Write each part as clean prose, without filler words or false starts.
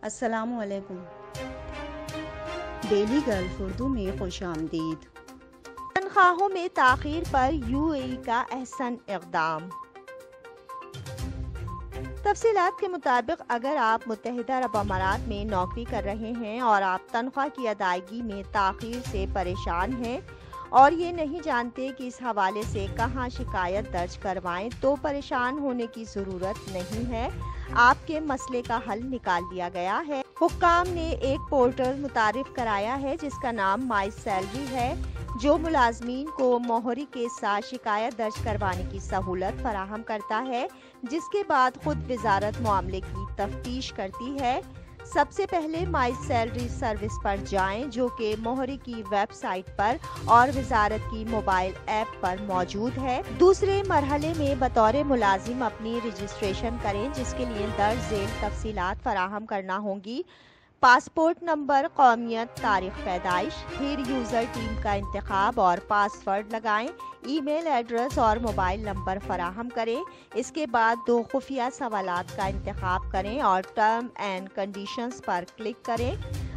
السلام علیکم۔ Daily golf Urdu میں خوش آمدید۔ تنخواہوں میں تاخیر پر یو اے ای کا احسن اقدام۔ تفصیلات کے مطابق اگر آپ متحدہ عرب امارات میں نوکری کر رہے ہیں اور آپ تنخواہ کی ادائیگی میں تاخیر سے پریشان ہیں اور یہ نہیں جانتے کہ اس حوالے سے کہاں شکایت درج کروائیں، تو پریشان ہونے کی ضرورت نہیں ہے۔ آپ کے مسئلے کا حل نکال دیا گیا ہے۔ حکام نے ایک پورٹل متعارف کرایا ہے جس کا نام مائی سیلری ہے، جو ملازمین کو مہری کے ساتھ شکایت درج کروانے کی سہولت فراہم کرتا ہے، جس کے بعد خود وزارت معاملے کی تفتیش کرتی ہے۔ سب سے پہلے مائی سیلری سروس پر جائیں، جو کہ مہری کی ویب سائٹ پر اور وزارت کی موبائل ایپ پر موجود ہے۔ دوسرے مرحلے میں بطور ملازم اپنی رجسٹریشن کریں، جس کے لیے درج ذیل تفصیلات فراہم کرنا ہوں گی: پاسپورٹ نمبر، قومیت، تاریخ پیدائش، پھر یوزر ٹیم کا انتخاب اور پاسورڈ لگائیں، ای میل ایڈریس اور موبائل نمبر فراہم کریں۔ اس کے بعد 2 خفیہ سوالات کا انتخاب کریں اور term and conditions per click کریں۔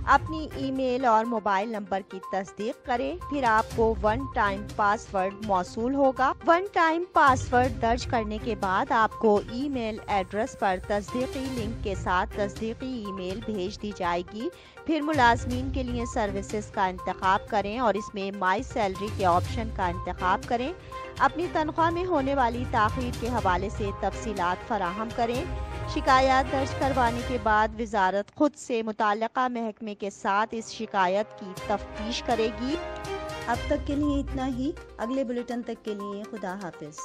اپنی ای میل اور موبائل نمبر کی تصدیق کریں، پھر آپ کو 1 ٹائم پاسورڈ موصول ہوگا۔ 1 ٹائم پاسورڈ درج کرنے کے بعد آپ کو ای میل ایڈریس پر تصدیقی لنک کے ساتھ تصدیقی ای میل بھیج دی جائے گی۔ پھر ملازمین کے لیے سروسز کا انتخاب کریں اور اس میں مائی سیلری کے آپشن کا انتخاب کریں۔ اپنی تنخواہ میں ہونے والی تاخیر کے حوالے سے تفصیلات فراہم کریں۔ شکایات درج کروانے کے بعد وزارت خود سے متعلقہ محکمے کے ساتھ اس شکایت کی تفتیش کرے گی۔ اب تک کے لیے اتنا ہی۔ اگلے بلیٹن تک کے لیے خدا حافظ۔